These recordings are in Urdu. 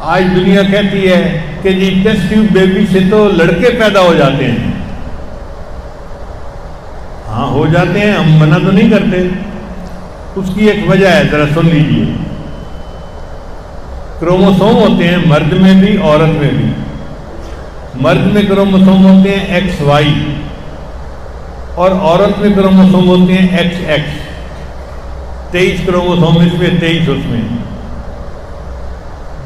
آج دنیا کہتی ہے کہ جی ٹیسٹ ٹیوب بیبی سے تو لڑکے پیدا ہو جاتے ہیں. ہاں ہو جاتے ہیں، ہم منع تو نہیں کرتے. اس کی ایک وجہ ہے، ذرا سن لیجیے. کروموسوم ہوتے ہیں مرد میں بھی عورت میں بھی. مرد میں کروموسوم ہوتے ہیں ایکس وائی اور عورت میں کروموسوم ہوتے ہیں ایکس ایکس. 23 کروموسوم اس میں 23 اس میں.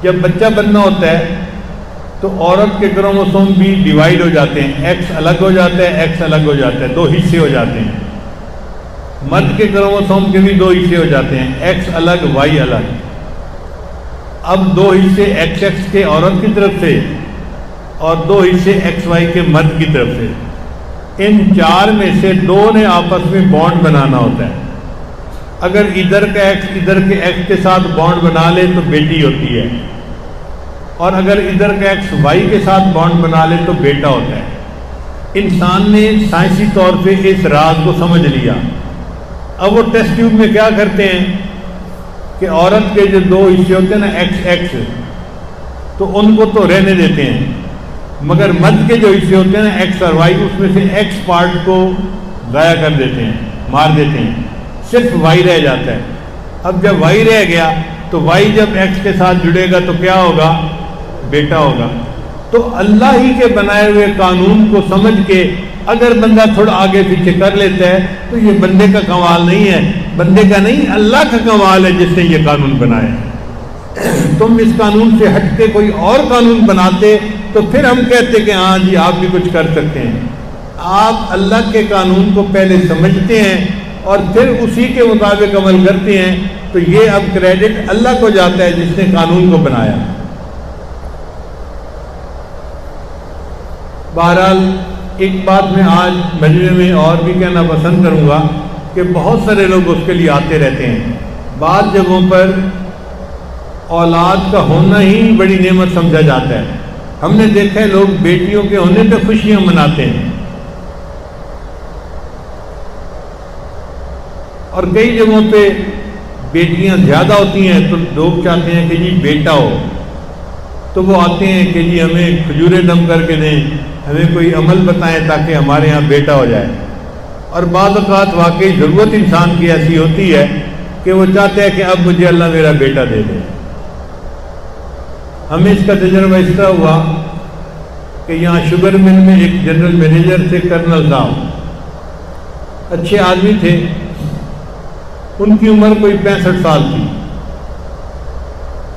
جب بچہ بننا ہوتا ہے تو عورت کے کروموسوم بھی ڈیوائیڈ ہو جاتے ہیں، ایکس الگ ہو جاتا ہے، ایکس الگ ہو جاتا ہے، 2 حصے ہو جاتے ہیں. مرد کے کروموسوم کے بھی 2 حصے ہو جاتے ہیں، ایکس الگ وائی الگ. اب 2 حصے ایکس ایکس کے عورت کی طرف سے اور 2 حصے ایکس وائی کے مرد کی طرف سے. ان 4 میں سے 2 نے آپس میں بانڈ بنانا ہوتا ہے. اگر ادھر کا ایکس ادھر کے ایکس کے ساتھ بانڈ بنا لے تو بیٹی ہوتی ہے، اور اگر ادھر کا ایکس وائی کے ساتھ بانڈ بنا لے تو بیٹا ہوتا ہے. انسان نے سائنسی طور پہ اس راز کو سمجھ لیا. اب وہ ٹیسٹ ٹیوب میں کیا کرتے ہیں کہ عورت کے جو 2 حصے ہوتے ہیں نا ایکس ایکس، تو ان کو تو رہنے دیتے ہیں، مگر مرد کے جو حصے ہوتے ہیں نا ایکس اور وائی، اس میں سے ایکس پارٹ کو ضائع کر دیتے ہیں، مار دیتے ہیں، صرف وائی رہ جاتا ہے. اب جب وائی رہ گیا تو وائی جب ایکس کے ساتھ جڑے گا تو کیا ہوگا؟ بیٹا ہوگا. تو اللہ ہی کے بنائے ہوئے قانون کو سمجھ کے اگر بندہ تھوڑا آگے پیچھے کر لیتا ہے تو یہ بندے کا کمال نہیں ہے، بندے کا نہیں، اللہ کا کمال ہے جس نے یہ قانون بنایا. تم اس قانون سے ہٹ کے کوئی اور قانون بناتے تو پھر ہم کہتے کہ ہاں جی آپ بھی کچھ کر سکتے ہیں. آپ اللہ کے قانون کو پہلے سمجھتے ہیں اور پھر اسی کے مطابق عمل کرتے ہیں، تو یہ اب کریڈٹ اللہ کو جاتا ہے جس نے قانون کو بنایا. بہرحال ایک بات میں آج مجمع میں اور بھی کہنا پسند کروں گا کہ بہت سارے لوگ اس کے لیے آتے رہتے ہیں. بعض جگہوں پر اولاد کا ہونا ہی بڑی نعمت سمجھا جاتا ہے. ہم نے دیکھا ہے لوگ بیٹیوں کے ہونے پہ خوشیاں مناتے ہیں، اور کئی جگہوں پہ بیٹیاں زیادہ ہوتی ہیں تو لوگ چاہتے ہیں کہ جی بیٹا ہو، تو وہ آتے ہیں کہ جی ہمیں کھجوریں دم کر کے دیں، ہمیں کوئی عمل بتائیں تاکہ ہمارے ہاں بیٹا ہو جائے. اور بعض اوقات واقعی ضرورت انسان کی ایسی ہوتی ہے کہ وہ چاہتے ہیں کہ اب مجھے اللہ میرا بیٹا دے دے. ہمیں اس کا تجربہ اس طرح ہوا کہ یہاں شوگر مل میں ایک جنرل مینیجر تھے کرنل صاحب، اچھے آدمی تھے. ان کی عمر کوئی 65 سال تھی.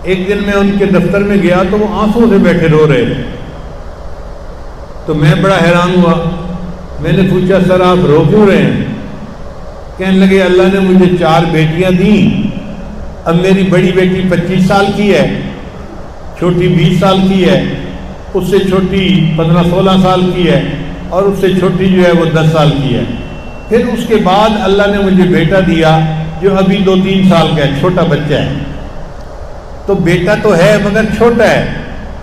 ایک دن میں ان کے دفتر میں گیا تو وہ آنسوں سے بیٹھے رو رہے تھے. تو میں بڑا حیران ہوا. میں نے پوچھا سر آپ رو کیوں رہے ہیں؟ کہنے لگے اللہ نے مجھے 4 بیٹیاں دیں. اب میری بڑی بیٹی 25 سال کی ہے، چھوٹی 20 سال کی ہے، اس سے چھوٹی 15-16 سال کی ہے، اور اس سے چھوٹی جو ہے وہ 10 سال کی ہے. پھر اس کے بعد اللہ نے مجھے بیٹا دیا جو ابھی 2-3 سال کا ہے، چھوٹا بچہ ہے. تو بیٹا تو ہے مگر چھوٹا ہے.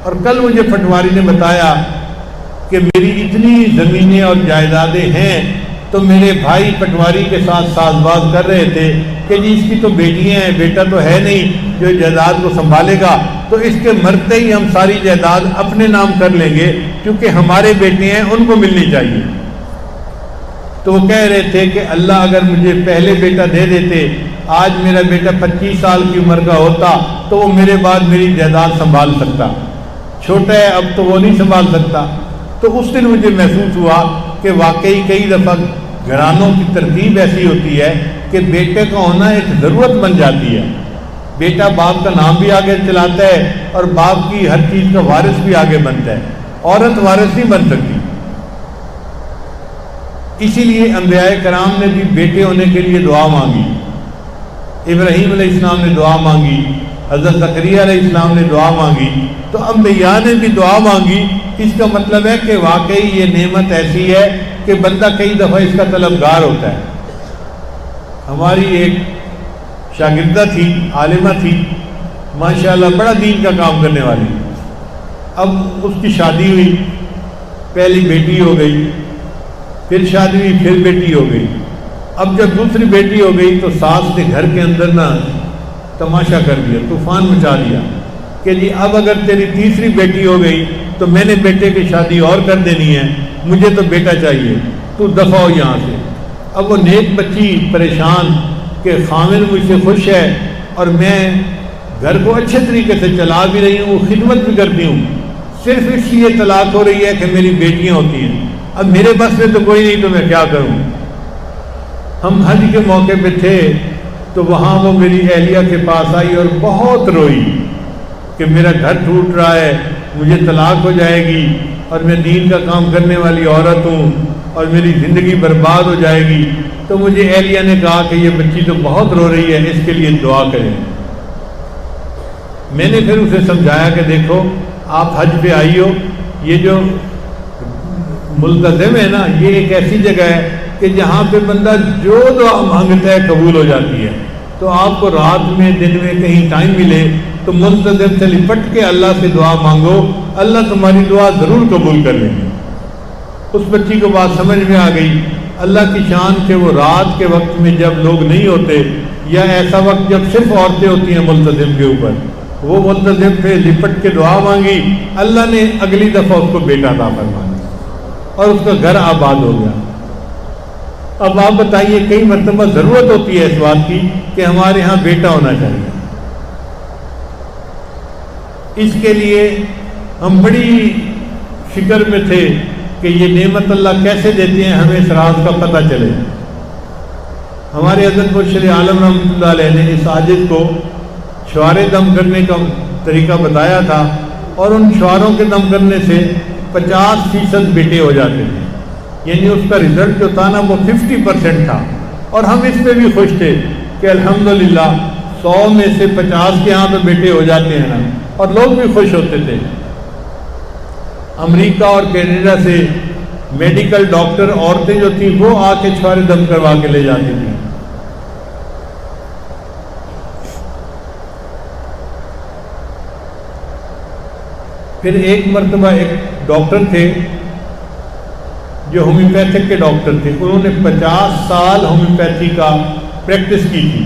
اور کل مجھے پٹواری نے بتایا کہ میری اتنی زمینیں اور جائیدادیں ہیں، تو میرے بھائی پٹواری کے ساتھ ساز باز کر رہے تھے کہ جی اس کی تو بیٹیاں ہیں، بیٹا تو ہے نہیں جو جائیداد کو سنبھالے گا، تو اس کے مرتے ہی ہم ساری جائیداد اپنے نام کر لیں گے کیونکہ ہمارے بیٹے ہیں، ان کو ملنی چاہیے. تو وہ کہہ رہے تھے کہ اللہ اگر مجھے پہلے بیٹا دے دیتے، آج میرا بیٹا 25 سال کی عمر کا ہوتا تو وہ میرے بعد میری جائیداد سنبھال سکتا. چھوٹا ہے اب تو وہ نہیں سنبھال سکتا. تو اس دن مجھے محسوس ہوا کہ واقعی کئی دفعہ گھرانوں کی ترتیب ایسی ہوتی ہے کہ بیٹے کا ہونا ایک ضرورت بن جاتی ہے. بیٹا باپ کا نام بھی آگے چلاتا ہے اور باپ کی ہر چیز کا وارث بھی آگے بنتا ہے. عورت وارث نہیں بن سکتی. اسی لیے انبیاء کرام نے بھی بیٹے ہونے کے لیے دعا مانگی. ابراہیم علیہ السلام نے دعا مانگی، حضرت زکریا علیہ السلام نے دعا مانگی، تو انبیاء نے بھی دعا مانگی. اس کا مطلب ہے کہ واقعی یہ نعمت ایسی ہے کہ بندہ کئی دفعہ اس کا طلبگار ہوتا ہے. ہماری ایک شاگردہ تھی، عالمہ تھی، ماشاءاللہ بڑا دین کا کام کرنے والی. اب اس کی شادی ہوئی، پہلی بیٹی ہو گئی، پھر شادی ہوئی، پھر بیٹی ہو گئی. اب جب دوسری بیٹی ہو گئی تو ساس نے گھر کے اندر نا تماشا کر دیا، طوفان مچا دیا. کہ جی اب اگر تیری تیسری بیٹی ہو گئی تو میں نے بیٹے کی شادی اور کر دینی ہے، مجھے تو بیٹا چاہیے، تو دفع ہو یہاں سے۔ اب وہ نیک بچی پریشان کہ خامن مجھ سے خوش ہے اور میں گھر کو اچھے طریقے سے چلا بھی رہی ہوں، خدمت بھی کرتی ہوں، صرف اس لیے طلاق ہو رہی ہے کہ میری بیٹیاں ہوتی ہیں، اب میرے بس میں تو کوئی نہیں، تو میں کیا کروں۔ ہم حج کے موقع پہ تھے تو وہاں وہ میری اہلیہ کے پاس آئی اور بہت روئی کہ میرا گھر ٹوٹ رہا ہے، مجھے طلاق ہو جائے گی اور میں دین کا کام کرنے والی عورت ہوں اور میری زندگی برباد ہو جائے گی۔ تو مجھے اہلیہ نے کہا کہ یہ بچی تو بہت رو رہی ہے، اس کے لیے دعا کریں۔ میں نے پھر اسے سمجھایا کہ دیکھو آپ حج پہ آئی ہو، یہ جو ملتزم ہے نا، یہ ایک ایسی جگہ ہے کہ جہاں پہ بندہ جو دعا مانگتا ہے قبول ہو جاتی ہے، تو آپ کو رات میں دن میں کہیں ٹائم ملے تو ملتزم سے لپٹ کے اللہ سے دعا مانگو، اللہ تمہاری دعا ضرور قبول کر لیں گے۔ اس بچی کو بات سمجھ میں آ گئی، اللہ کی شان کہ وہ رات کے وقت میں جب لوگ نہیں ہوتے یا ایسا وقت جب صرف عورتیں ہوتی ہیں ملتزم کے اوپر، وہ ملتزم پہ لپٹ کے دعا مانگی، اللہ نے اگلی دفعہ اس کو بیٹا عطا فرمایا اور اس کا گھر آباد ہو گیا۔ اب آپ بتائیے، کئی مرتبہ ضرورت ہوتی ہے اس بات کی کہ ہمارے ہاں بیٹا ہونا چاہیے، اس کے لیے ہم بڑی فکر میں تھے کہ یہ نعمت اللہ کیسے دیتے ہیں، ہمیں اس راز کا پتہ چلے۔ ہمارے حضرت مرشد عالم رحمۃ اللہ علیہ نے اس عاجز کو شعارے دم کرنے کا طریقہ بتایا تھا اور ان شعاروں کے دم کرنے سے 50% بیٹے ہو جاتے تھے، یعنی اس کا رزلٹ جو تھا نا وہ 50% تھا، اور ہم اس پہ بھی خوش تھے کہ الحمدللہ 100 میں سے 50 کے یہاں پہ بیٹے ہو جاتے ہیں نا، اور لوگ بھی خوش ہوتے تھے۔ امریکہ اور کینیڈا سے میڈیکل ڈاکٹر عورتیں جو تھیں وہ آ کے شعارے دم کروا کے لے جاتی تھیں۔ پھر ایک مرتبہ ایک ڈاکٹر تھے جو ہومیوپیتھک کے ڈاکٹر تھے، انہوں نے 50 سال ہومیوپیتھی کا پریکٹس کی تھی،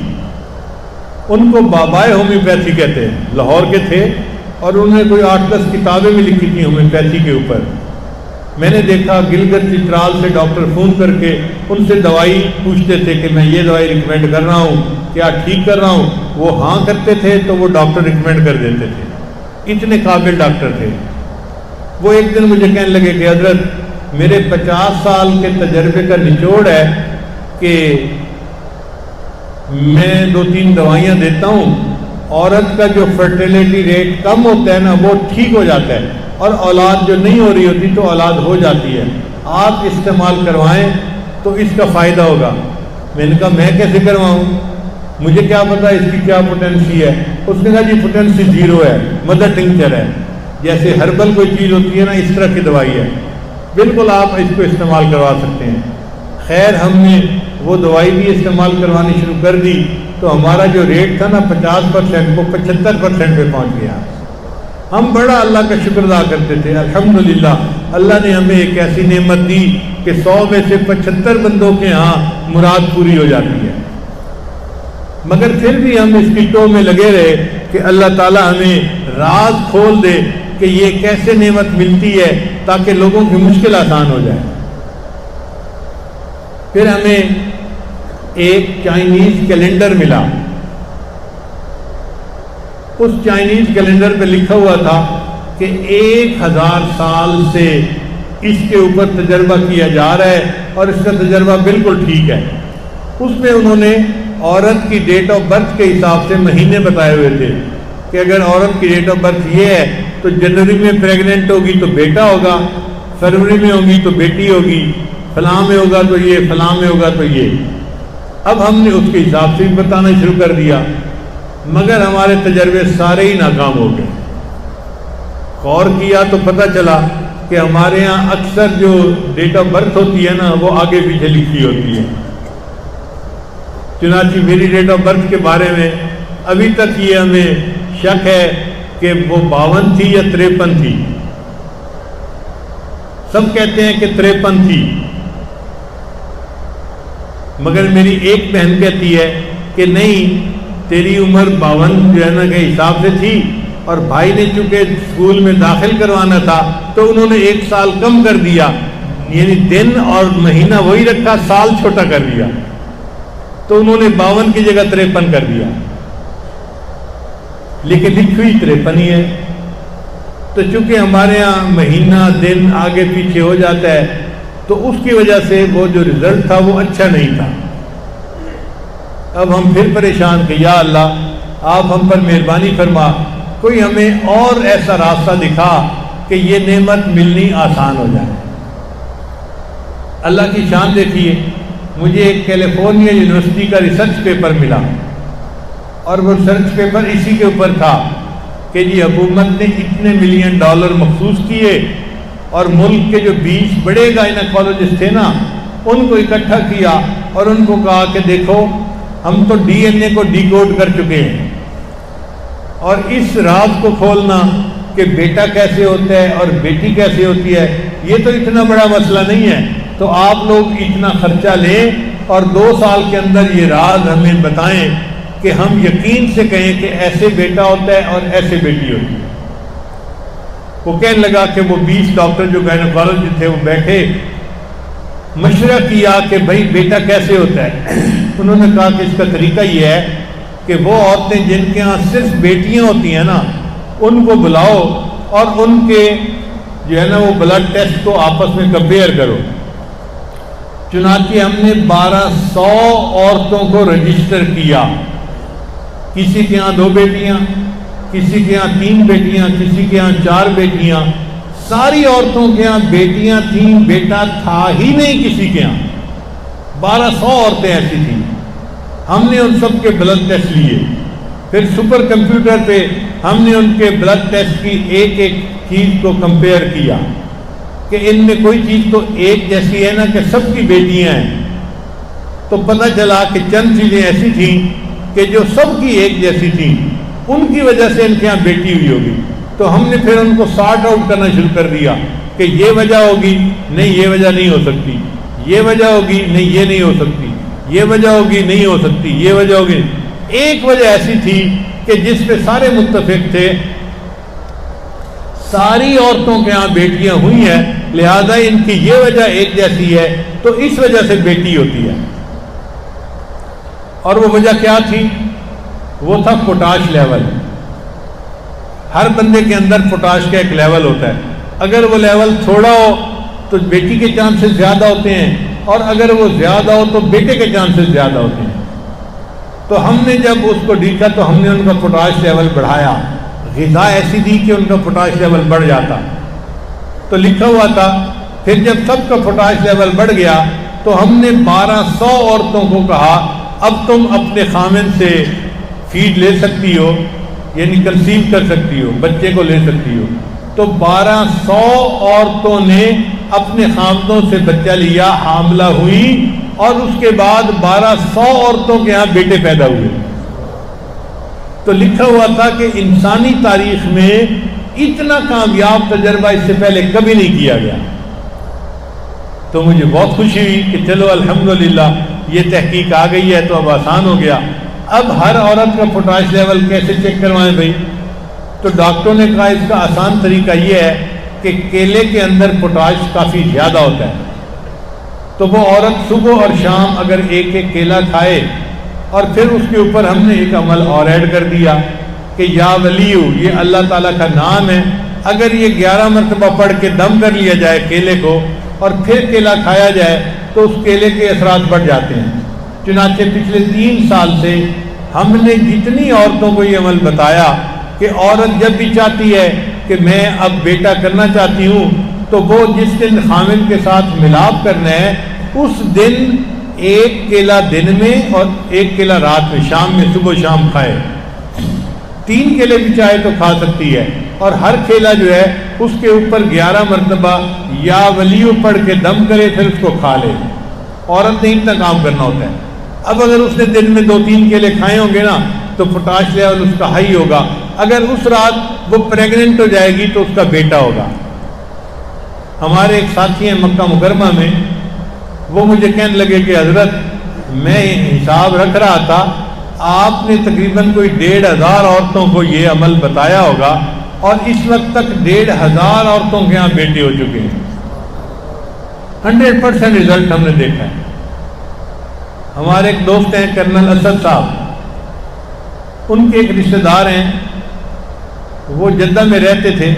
ان کو بابائے ہومیوپیتھی کہتے ہیں، لاہور کے تھے، اور انہوں نے کوئی 8-10 کتابیں بھی لکھی تھیں ہومیوپیتھی کے اوپر۔ میں نے دیکھا گلگت چترال سے ڈاکٹر فون کر کے ان سے دوائی پوچھتے تھے کہ میں یہ دوائی ریکمینڈ کر رہا ہوں، کیا ٹھیک کر رہا ہوں؟ وہ ہاں کرتے تھے تو وہ ڈاکٹر ریکمینڈ کر دیتے تھے، اتنے قابل ڈاکٹر تھے۔ وہ ایک دن مجھے کہنے لگے کہ حضرت میرے 50 سال کے تجربے کا نچوڑ ہے کہ میں 2-3 دوائیاں دیتا ہوں، عورت کا جو فرٹیلیٹی ریٹ کم ہوتا ہے نا وہ ٹھیک ہو جاتا ہے، اور اولاد جو نہیں ہو رہی ہوتی تو اولاد ہو جاتی ہے، آپ استعمال کروائیں تو اس کا فائدہ ہوگا۔ میں نے کہا میں کیسے کرواؤں، مجھے کیا پتا اس کی کیا پوٹینسی ہے؟ اس نے کہا جی پوٹینسی 0 ہے، مدر ٹنکچر ہے، جیسے ہربل کوئی چیز ہوتی ہے نا اس طرح کی دوائی ہے، بالکل آپ اس کو استعمال کروا سکتے ہیں۔ خیر ہم نے وہ دوائی بھی استعمال کروانی شروع کر دی تو ہمارا جو ریٹ تھا نا 50% وہ 75% پہ پہنچ گیا۔ ہم بڑا اللہ کا شکر ادا کرتے تھے، الحمدللہ اللہ نے ہمیں ایک ایسی نعمت دی کہ 100 میں سے 75 بندوں کے ہاں مراد پوری ہو جاتی ہے۔ مگر پھر بھی ہم اس کی ٹو میں لگے رہے کہ اللہ تعالیٰ ہمیں راز کھول دے کہ یہ کیسے نعمت ملتی ہے تاکہ لوگوں کی مشکل آسان ہو جائے۔ پھر ہمیں ایک چائنیز کیلنڈر ملا، اس چائنیز کیلنڈر پہ لکھا ہوا تھا کہ 1000 سال سے اس کے اوپر تجربہ کیا جا رہا ہے اور اس کا تجربہ بالکل ٹھیک ہے۔ اس میں انہوں نے عورت کی ڈیٹ آف برتھ کے حساب سے مہینے بتائے ہوئے تھے کہ اگر عورت کی ڈیٹ آف برتھ یہ ہے تو جنوری میں پریگننٹ ہوگی تو بیٹا ہوگا، فروری میں ہوگی تو بیٹی ہوگی، فلاں میں ہوگا تو یہ، فلاں میں ہوگا تو یہ۔ اب ہم نے اس کے حساب سے بھی بتانا شروع کر دیا، مگر ہمارے تجربے سارے ہی ناکام ہو گئے۔ غور کیا تو پتہ چلا کہ ہمارے ہاں اکثر جو ڈیٹ آف برتھ ہوتی ہے نا وہ آگے پیچھے لکھی ہوتی ہے۔ چنانچہ میری ڈیٹ آف برتھ کے بارے میں ابھی تک یہ ہمیں شک ہے کہ وہ 52 تھی یا 53 تھی۔ سب کہتے ہیں کہ 53 تھی، مگر میری ایک بہن کہتی ہے کہ نہیں تیری عمر 52 جو ہے نا کے حساب سے تھی، اور بھائی نے چونکہ اسکول میں داخل کروانا تھا تو انہوں نے 1 سال کم کر دیا، یعنی دن اور مہینہ وہی رکھا، سال چھوٹا کر دیا، تو انہوں نے 52 کی جگہ 53 کر دیا، لیکن لکھی ہوئی 53 ہی ہے۔ تو چونکہ ہمارے ہاں مہینہ دن آگے پیچھے ہو جاتا ہے تو اس کی وجہ سے وہ جو رزلٹ تھا وہ اچھا نہیں تھا۔ اب ہم پھر پریشان کہ یا اللہ آپ ہم پر مہربانی فرما، کوئی ہمیں اور ایسا راستہ دکھا کہ یہ نعمت ملنی آسان ہو جائے۔ اللہ کی شان دیکھیے، مجھے ایک کیلیفورنیا یونیورسٹی کا ریسرچ پیپر ملا، اور وہ ریسرچ پیپر اسی کے اوپر تھا کہ جی حکومت نے اتنے $1 ملین مخصوص کیے اور ملک کے جو 20 بڑے گائنیکالوجسٹ تھے نا ان کو اکٹھا کیا اور ان کو کہا کہ دیکھو ہم تو DNA کو ڈیکوڈ کر چکے ہیں، اور اس راز کو کھولنا کہ بیٹا کیسے ہوتا ہے اور بیٹی کیسے ہوتی ہے یہ تو اتنا بڑا مسئلہ نہیں ہے، تو آپ لوگ اتنا خرچہ لیں اور 2 سال کے اندر یہ راز ہمیں بتائیں کہ ہم یقین سے کہیں کہ ایسے بیٹا ہوتا ہے اور ایسے بیٹی ہوتی ہے۔ وہ کہنے لگا کہ وہ 20 ڈاکٹر جو گائنیکالوجسٹ تھے وہ بیٹھے، مشورہ کیا کہ بھائی بیٹا کیسے ہوتا ہے۔ انہوں نے کہا کہ اس کا طریقہ یہ ہے کہ وہ عورتیں جن کے ہاں صرف بیٹیاں ہوتی ہیں نا ان کو بلاؤ اور ان کے جو ہے نا وہ بلڈ ٹیسٹ کو آپس میں کمپیئر کرو۔ چنانچہ ہم نے 1200 عورتوں کو رجسٹر کیا، کسی کے ہاں 2 بیٹیاں، کسی کے ہاں 3 بیٹیاں، کسی کے ہاں 4 بیٹیاں، ساری عورتوں کے ہاں بیٹیاں تھیں، بیٹا تھا ہی نہیں کسی کے ہاں۔ 1200 عورتیں ایسی تھیں۔ ہم نے ان سب کے بلڈ ٹیسٹ لیے، پھر سپر کمپیوٹر پہ ہم نے ان کے بلڈ ٹیسٹ کی ایک ایک چیز کو کمپیئر کیا کہ ان میں کوئی چیز تو ایک جیسی ہے نا کہ سب کی بیٹیاں ہیں، تو پتہ چلا کہ چند چیزیں ایسی تھیں کہ جو سب کی ایک جیسی تھیں، ان کی وجہ سے ان کے یہاں بیٹی ہوئی ہوگی۔ تو ہم نے پھر ان کو سارٹ آؤٹ کرنا شروع کر دیا کہ یہ وجہ ہوگی، نہیں یہ وجہ نہیں ہو سکتی، یہ وجہ ہوگی، نہیں یہ نہیں ہو سکتی، یہ وجہ ہوگی، نہیں ہو سکتی، یہ وجہ ہوگی۔ ایک وجہ ایسی تھی کہ جس پہ سارے متفق تھے، ساری عورتوں کے ہاں بیٹیاں ہوئی ہیں، لہذا ان کی یہ وجہ ایک جیسی ہے تو اس وجہ سے بیٹی ہوتی ہے۔ اور وہ وجہ کیا تھی؟ وہ تھا پوٹاش لیول۔ ہر بندے کے اندر پوٹاش کا ایک لیول ہوتا ہے، اگر وہ لیول تھوڑا ہو تو بیٹی کے چانسز زیادہ ہوتے ہیں، اور اگر وہ زیادہ ہو تو بیٹے کے چانسز زیادہ ہوتے ہیں۔ تو ہم نے جب اس کو دیکھا تو ہم نے ان کا پوٹاش لیول بڑھایا، غذا ایسی دی کہ ان کا پوٹاش لیول بڑھ جاتا۔ تو لکھا ہوا تھا پھر جب سب کا پوٹاش لیول بڑھ گیا تو ہم نے 1200 عورتوں کو کہا اب تم اپنے خامن سے فیڈ لے سکتی ہو، یعنی کنسیو کر سکتی ہو، بچے کو لے سکتی ہو۔ تو 1200 عورتوں نے اپنے خامدوں سے بچہ لیا، حاملہ ہوئی، اور اس کے بعد 1200 عورتوں کے ہاں بیٹے پیدا ہوئے۔ تو لکھا ہوا تھا کہ انسانی تاریخ میں اتنا کامیاب تجربہ اس سے پہلے کبھی نہیں کیا گیا۔ تو مجھے بہت خوشی ہوئی کہ چلو الحمدللہ یہ تحقیق آ گئی ہے تو اب آسان ہو گیا۔ اب ہر عورت کا پوٹاش لیول کیسے چیک کروائیں بھائی؟ تو ڈاکٹروں نے کہا اس کا آسان طریقہ یہ ہے کہ کیلے کے اندر پوٹاش کافی زیادہ ہوتا ہے، تو وہ عورت صبح اور شام اگر ایک ایک کیلا کھائے، اور پھر اس کے اوپر ہم نے ایک عمل اور ایڈ کر دیا کہ یا ولیو، یہ اللہ تعالیٰ کا نام ہے، اگر یہ 11 مرتبہ پڑھ کے دم کر لیا جائے کیلے کو اور پھر کیلا کھایا جائے تو اس کیلے کے اثرات بڑھ جاتے ہیں۔ چنانچہ پچھلے 3 سال سے ہم نے جتنی عورتوں کو یہ عمل بتایا کہ عورت جب بھی چاہتی ہے کہ میں اب بیٹا کرنا چاہتی ہوں تو وہ جس دن خامن کے ساتھ ملاپ کرنا ہے اس دن 1 کیلا دن میں اور 1 کیلا رات میں، شام میں، صبح شام کھائے۔ 3 کیلے بھی چاہے تو کھا سکتی ہے، اور ہر کیلا جو ہے اس کے اوپر 11 مرتبہ یا ولیو پڑھ کے دم کرے پھر اس کو کھا لے۔ عورت نے اتنا کام کرنا ہوتا ہے۔ اب اگر اس نے دن میں 2-3 کیلے کھائے ہوں گے نا تو پوٹاش لیول اس کا ہائی ہوگا، اگر اس رات وہ پریگننٹ ہو جائے گی تو اس کا بیٹا ہوگا۔ ہمارے ایک ساتھی ہیں مکہ مکرمہ میں، وہ مجھے کہنے لگے کہ حضرت میں حساب رکھ رہا تھا آپ نے تقریباً کوئی 1500 عورتوں کو یہ عمل بتایا ہوگا، اور اس وقت تک 1500 عورتوں کے ہاں بیٹے ہو چکے ہیں۔ 100% رزلٹ ہم نے دیکھا ہے۔ ہمارے ایک دوست ہیں کرنل اسد صاحب، ان کے ایک رشتہ دار ہیں، وہ جدہ میں رہتے تھے،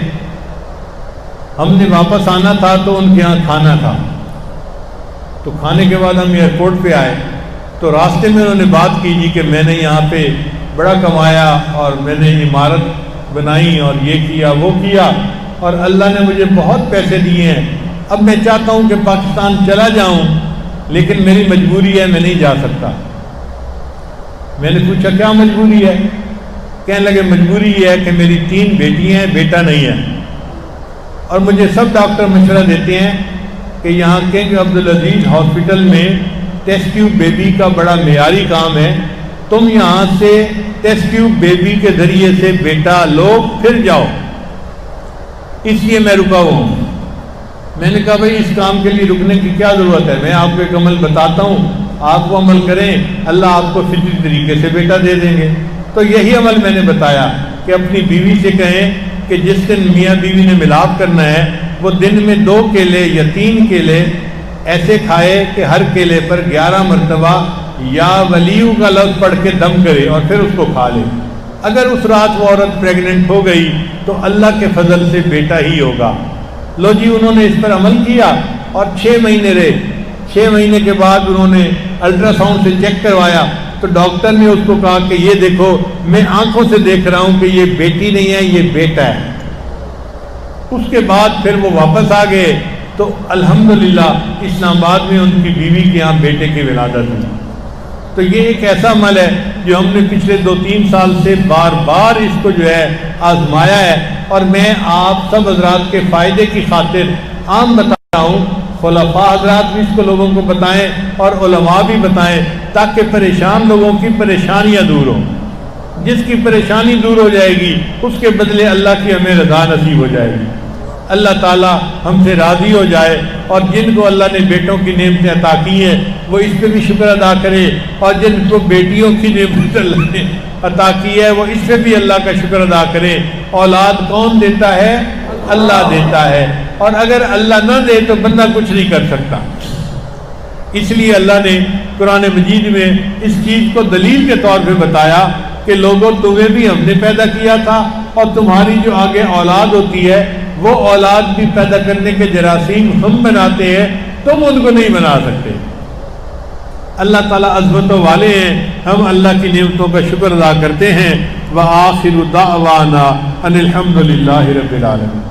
ہم نے واپس آنا تھا تو ان کے ہاں کھانا تھا، تو کھانے کے بعد ہم ایئرپورٹ پہ آئے تو راستے میں انہوں نے بات کی جی کہ میں نے یہاں پہ بڑا کمایا اور میں نے عمارت بنائی اور یہ کیا وہ کیا اور اللہ نے مجھے بہت پیسے دیے ہیں، اب میں چاہتا ہوں کہ پاکستان چلا جاؤں لیکن میری مجبوری ہے، میں نہیں جا سکتا۔ میں نے پوچھا کیا مجبوری ہے؟ کہنے لگے مجبوری یہ ہے کہ میری 3 بیٹیاں ہیں، بیٹا نہیں ہے، اور مجھے سب ڈاکٹر مشورہ دیتے ہیں کہ یہاں کنگ عبدالعزیز ہاسپٹل میں ٹیسٹ ٹیوب بیبی کا بڑا معیاری کام ہے، تم یہاں سے ٹیسٹ ٹیوب بیبی کے ذریعے سے بیٹا لو پھر جاؤ، اس لیے میں رکا ہوا ہوں۔ میں نے کہا بھائی اس کام کے لیے رکنے کی کیا ضرورت ہے، میں آپ کو ایک عمل بتاتا ہوں، آپ وہ عمل کریں، اللہ آپ کو فطری طریقے سے بیٹا دے دیں گے۔ تو یہی عمل میں نے بتایا کہ اپنی بیوی سے کہیں کہ جس دن میاں بیوی نے ملاپ کرنا ہے وہ دن میں 2 کیلے یا 3 کیلے ایسے کھائے کہ ہر کیلے پر 11 مرتبہ یا ولیو کا لفظ پڑھ کے دم کرے اور پھر اس کو کھا لے۔ اگر اس رات وہ عورت پریگننٹ ہو گئی تو اللہ کے فضل سے بیٹا ہی ہوگا۔ لو جی انہوں نے اس پر عمل کیا اور 6 مہینے رہے۔ 6 مہینے کے بعد انہوں نے الٹرا ساؤنڈ سے چیک کروایا تو ڈاکٹر نے اس کو کہا کہ یہ دیکھو میں آنکھوں سے دیکھ رہا ہوں کہ یہ بیٹی نہیں ہے، یہ بیٹا ہے۔ اس کے بعد پھر وہ واپس آ گئے تو الحمدللہ اسلام آباد میں ان کی بیوی کے یہاں بیٹے کی ولادت ہوئی۔ تو یہ ایک ایسا عمل ہے جو ہم نے پچھلے 2-3 سال سے بار بار اس کو جو ہے آزمایا ہے، اور میں آپ سب حضرات کے فائدے کی خاطر عام بتا رہا ہوں، خلفاء حضرات بھی اس کو لوگوں کو بتائیں اور علماء بھی بتائیں تاکہ پریشان لوگوں کی پریشانیاں دور ہوں۔ جس کی پریشانی دور ہو جائے گی اس کے بدلے اللہ کی ہمیں رضا نصیب ہو جائے گی، اللہ تعالیٰ ہم سے راضی ہو جائے، اور جن کو اللہ نے بیٹوں کی نعمتیں عطا کی ہیں وہ اس پہ بھی شکر ادا کرے، اور جن کو بیٹیوں کی نعمت اللہ نے عطا کی ہے وہ اس پہ بھی اللہ کا شکر ادا کرے۔ اولاد کون دیتا ہے؟ اللہ دیتا ہے، اور اگر اللہ نہ دے تو بندہ کچھ نہیں کر سکتا۔ اس لیے اللہ نے قرآن مجید میں اس چیز کو دلیل کے طور پہ بتایا کہ لوگوں تمہیں بھی ہم نے پیدا کیا تھا، اور تمہاری جو آگے اولاد ہوتی ہے وہ اولاد بھی پیدا کرنے کے جراثیم ہم بناتے ہیں، تم ان کو نہیں بنا سکتے۔ اللہ تعالیٰ عظمتوں والے ہیں، ہم اللہ کی نعمتوں کا شکر ادا کرتے ہیں۔ وآخر دعوانا ان الحمد للہ رب العالمین۔